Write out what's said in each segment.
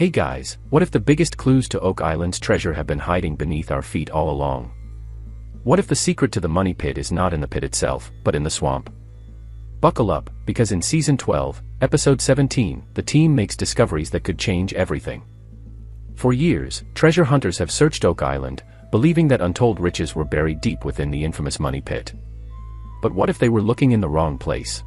Hey guys, what if the biggest clues to Oak Island's treasure have been hiding beneath our feet all along? What if the secret to the money pit is not in the pit itself, but in the swamp? Buckle up, because in Season 12, Episode 17, the team makes discoveries that could change everything. For years, treasure hunters have searched Oak Island, believing that untold riches were buried deep within the infamous money pit. But what if they were looking in the wrong place?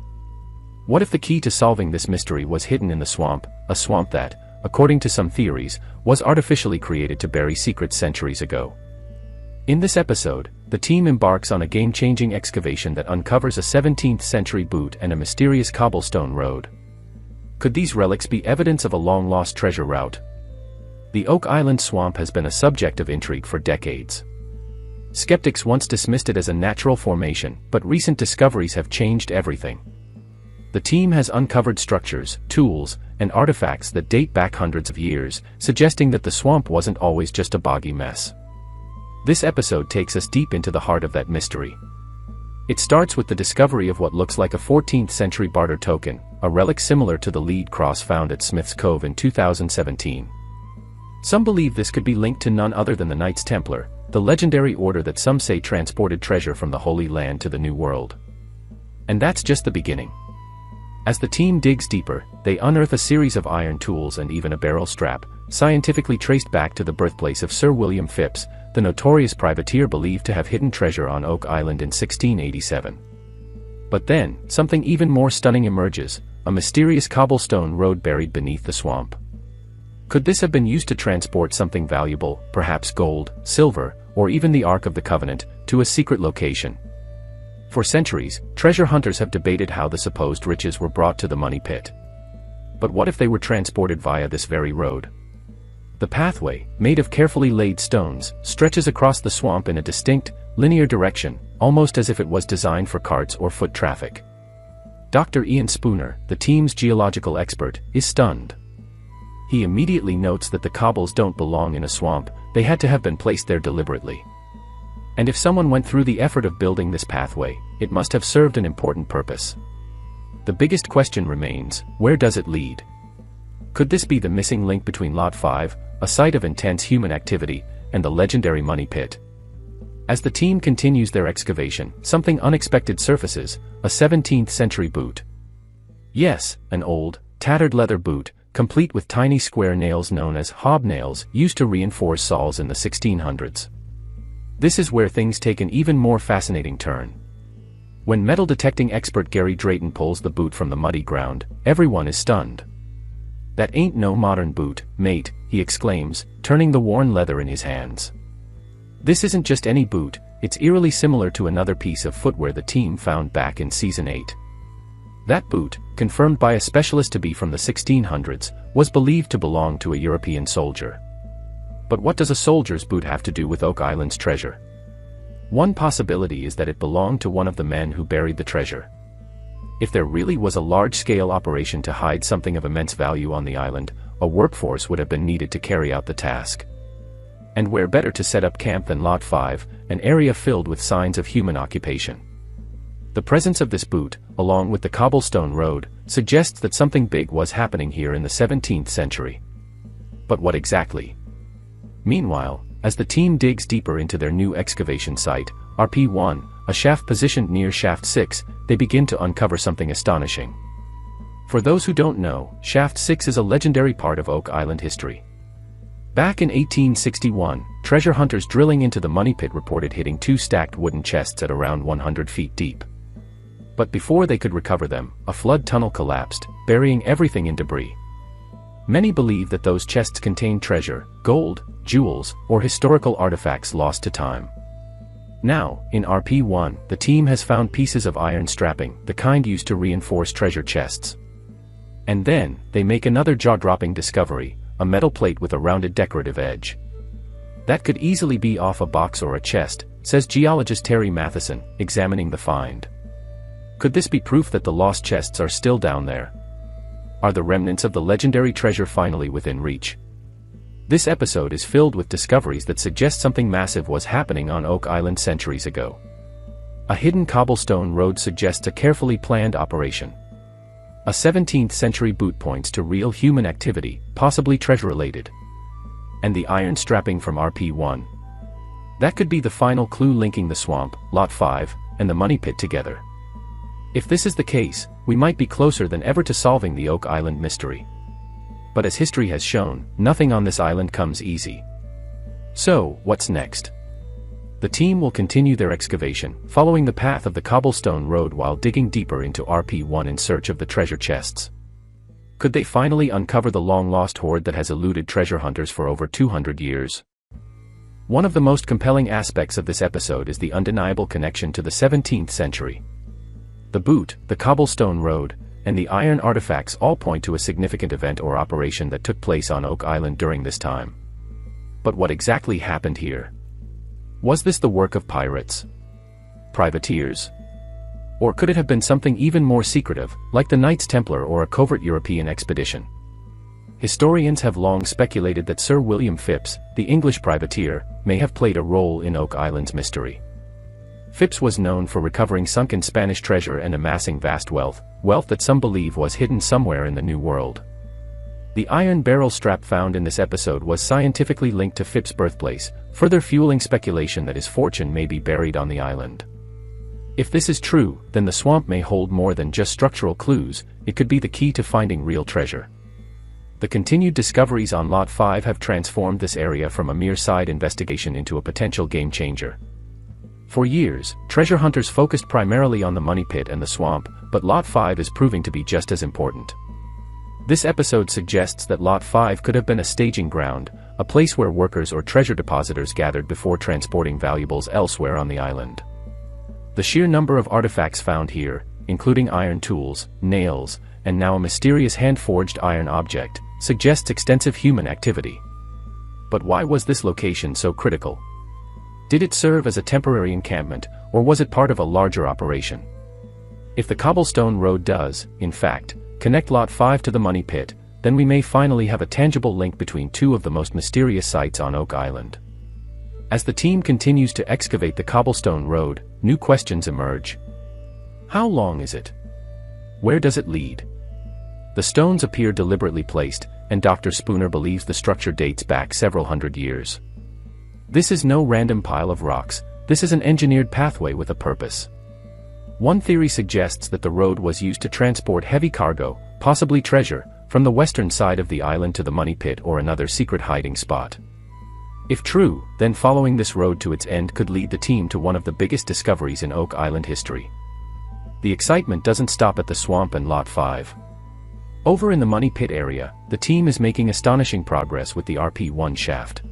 What if the key to solving this mystery was hidden in the swamp, a swamp that, according to some theories, was artificially created to bury secrets centuries ago? In this episode, the team embarks on a game-changing excavation that uncovers a 17th-century boot and a mysterious cobblestone road. Could these relics be evidence of a long-lost treasure route? The Oak Island swamp has been a subject of intrigue for decades. Skeptics once dismissed it as a natural formation, but recent discoveries have changed everything. The team has uncovered structures, tools, and artifacts that date back hundreds of years, suggesting that the swamp wasn't always just a boggy mess. This episode takes us deep into the heart of that mystery. It starts with the discovery of what looks like a 14th-century barter token, a relic similar to the lead cross found at Smith's Cove in 2017. Some believe this could be linked to none other than the Knights Templar, the legendary order that some say transported treasure from the Holy Land to the New World. And that's just the beginning. As the team digs deeper, they unearth a series of iron tools and even a barrel strap, scientifically traced back to the birthplace of Sir William Phipps, the notorious privateer believed to have hidden treasure on Oak Island in 1687. But then, something even more stunning emerges, a mysterious cobblestone road buried beneath the swamp. Could this have been used to transport something valuable, perhaps gold, silver, or even the Ark of the Covenant, to a secret location? For centuries, treasure hunters have debated how the supposed riches were brought to the money pit. But what if they were transported via this very road? The pathway, made of carefully laid stones, stretches across the swamp in a distinct, linear direction, almost as if it was designed for carts or foot traffic. Dr. Ian Spooner, the team's geological expert, is stunned. He immediately notes that the cobbles don't belong in a swamp, they had to have been placed there deliberately. And if someone went through the effort of building this pathway, it must have served an important purpose. The biggest question remains, where does it lead? Could this be the missing link between Lot 5, a site of intense human activity, and the legendary money pit? As the team continues their excavation, something unexpected surfaces, a 17th-century boot. Yes, an old, tattered leather boot, complete with tiny square nails known as hobnails, used to reinforce saws in the 1600s. This is where things take an even more fascinating turn. When metal detecting expert Gary Drayton pulls the boot from the muddy ground, everyone is stunned. "That ain't no modern boot, mate," he exclaims, turning the worn leather in his hands. This isn't just any boot, it's eerily similar to another piece of footwear the team found back in Season 8. That boot, confirmed by a specialist to be from the 1600s, was believed to belong to a European soldier. But what does a soldier's boot have to do with Oak Island's treasure? One possibility is that it belonged to one of the men who buried the treasure. If there really was a large-scale operation to hide something of immense value on the island, a workforce would have been needed to carry out the task. And where better to set up camp than Lot 5, an area filled with signs of human occupation? The presence of this boot, along with the cobblestone road, suggests that something big was happening here in the 17th century. But what exactly? Meanwhile, as the team digs deeper into their new excavation site, RP1, a shaft positioned near Shaft 6, they begin to uncover something astonishing. For those who don't know, Shaft 6 is a legendary part of Oak Island history. Back in 1861, treasure hunters drilling into the money pit reported hitting two stacked wooden chests at around 100 feet deep. But before they could recover them, a flood tunnel collapsed, burying everything in debris. Many believe that those chests contained treasure, gold, jewels, or historical artifacts lost to time. Now, in RP1, the team has found pieces of iron strapping, the kind used to reinforce treasure chests. And then, they make another jaw-dropping discovery, a metal plate with a rounded decorative edge. That could easily be off a box or a chest, says geologist Terry Matheson, examining the find. Could this be proof that the lost chests are still down there? Are the remnants of the legendary treasure finally within reach? This episode is filled with discoveries that suggest something massive was happening on Oak Island centuries ago. A hidden cobblestone road suggests a carefully planned operation. A 17th century boot points to real human activity, possibly treasure-related. And the iron strapping from RP1. That could be the final clue linking the swamp, Lot 5, and the money pit together. If this is the case, we might be closer than ever to solving the Oak Island mystery. But as history has shown, nothing on this island comes easy. So, what's next? The team will continue their excavation, following the path of the Cobblestone Road while digging deeper into RP1 in search of the treasure chests. Could they finally uncover the long-lost hoard that has eluded treasure hunters for over 200 years? One of the most compelling aspects of this episode is the undeniable connection to the 17th century. The boot, the Cobblestone Road, and the iron artifacts all point to a significant event or operation that took place on Oak Island during this time. But what exactly happened here? Was this the work of pirates? Privateers? Or could it have been something even more secretive, like the Knights Templar or a covert European expedition? Historians have long speculated that Sir William Phipps, the English privateer, may have played a role in Oak Island's mystery. Phipps was known for recovering sunken Spanish treasure and amassing vast wealth that some believe was hidden somewhere in the New World. The iron barrel strap found in this episode was scientifically linked to Phipps' birthplace, further fueling speculation that his fortune may be buried on the island. If this is true, then the swamp may hold more than just structural clues, it could be the key to finding real treasure. The continued discoveries on Lot 5 have transformed this area from a mere side investigation into a potential game-changer. For years, treasure hunters focused primarily on the money pit and the swamp, but Lot 5 is proving to be just as important. This episode suggests that Lot 5 could have been a staging ground, a place where workers or treasure depositors gathered before transporting valuables elsewhere on the island. The sheer number of artifacts found here, including iron tools, nails, and now a mysterious hand-forged iron object, suggests extensive human activity. But why was this location so critical? Did it serve as a temporary encampment, or was it part of a larger operation? If the Cobblestone Road does, in fact, connect Lot 5 to the money pit, then we may finally have a tangible link between two of the most mysterious sites on Oak Island. As the team continues to excavate the Cobblestone Road, new questions emerge. How long is it? Where does it lead? The stones appear deliberately placed, and Dr. Spooner believes the structure dates back several hundred years. This is no random pile of rocks, this is an engineered pathway with a purpose. One theory suggests that the road was used to transport heavy cargo, possibly treasure, from the western side of the island to the money pit or another secret hiding spot. If true, then following this road to its end could lead the team to one of the biggest discoveries in Oak Island history. The excitement doesn't stop at the swamp and Lot 5. Over in the money pit area, the team is making astonishing progress with the RP1 shaft.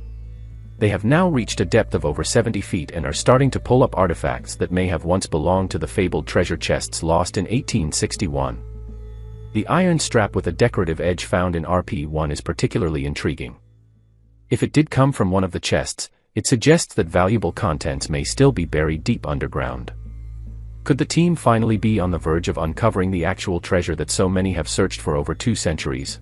They have now reached a depth of over 70 feet and are starting to pull up artifacts that may have once belonged to the fabled treasure chests lost in 1861. The iron strap with a decorative edge found in RP1 is particularly intriguing. If it did come from one of the chests, it suggests that valuable contents may still be buried deep underground. Could the team finally be on the verge of uncovering the actual treasure that so many have searched for over 2 centuries?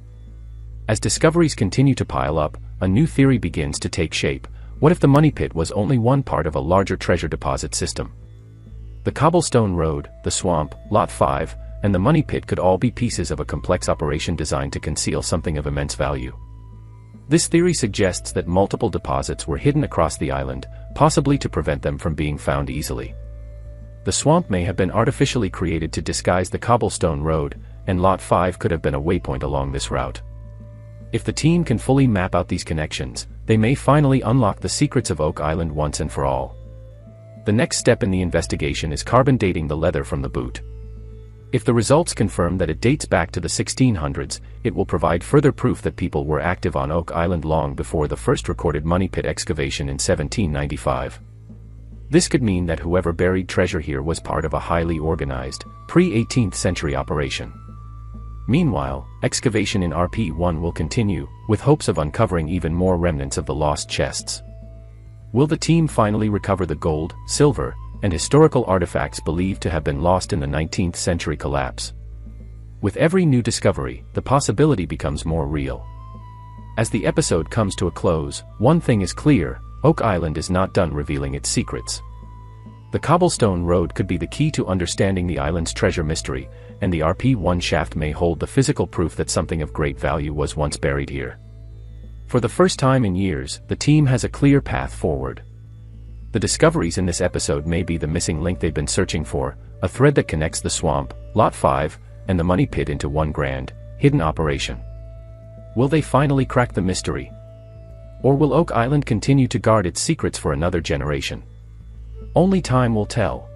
As discoveries continue to pile up, a new theory begins to take shape. What if the money pit was only one part of a larger treasure deposit system? The Cobblestone Road, the swamp, Lot 5, and the money pit could all be pieces of a complex operation designed to conceal something of immense value. This theory suggests that multiple deposits were hidden across the island, possibly to prevent them from being found easily. The swamp may have been artificially created to disguise the Cobblestone Road, and Lot 5 could have been a waypoint along this route. If the team can fully map out these connections, they may finally unlock the secrets of Oak Island once and for all. The next step in the investigation is carbon dating the leather from the boot. If the results confirm that it dates back to the 1600s, it will provide further proof that people were active on Oak Island long before the first recorded money pit excavation in 1795. This could mean that whoever buried treasure here was part of a highly organized, pre-18th century operation. Meanwhile, excavation in RP1 will continue, with hopes of uncovering even more remnants of the lost chests. Will the team finally recover the gold, silver, and historical artifacts believed to have been lost in the 19th century collapse? With every new discovery, the possibility becomes more real. As the episode comes to a close, one thing is clear: Oak Island is not done revealing its secrets. The Cobblestone Road could be the key to understanding the island's treasure mystery, and the RP-1 shaft may hold the physical proof that something of great value was once buried here. For the first time in years, the team has a clear path forward. The discoveries in this episode may be the missing link they've been searching for, a thread that connects the swamp, Lot 5, and the money pit into one grand, hidden operation. Will they finally crack the mystery? Or will Oak Island continue to guard its secrets for another generation? Only time will tell.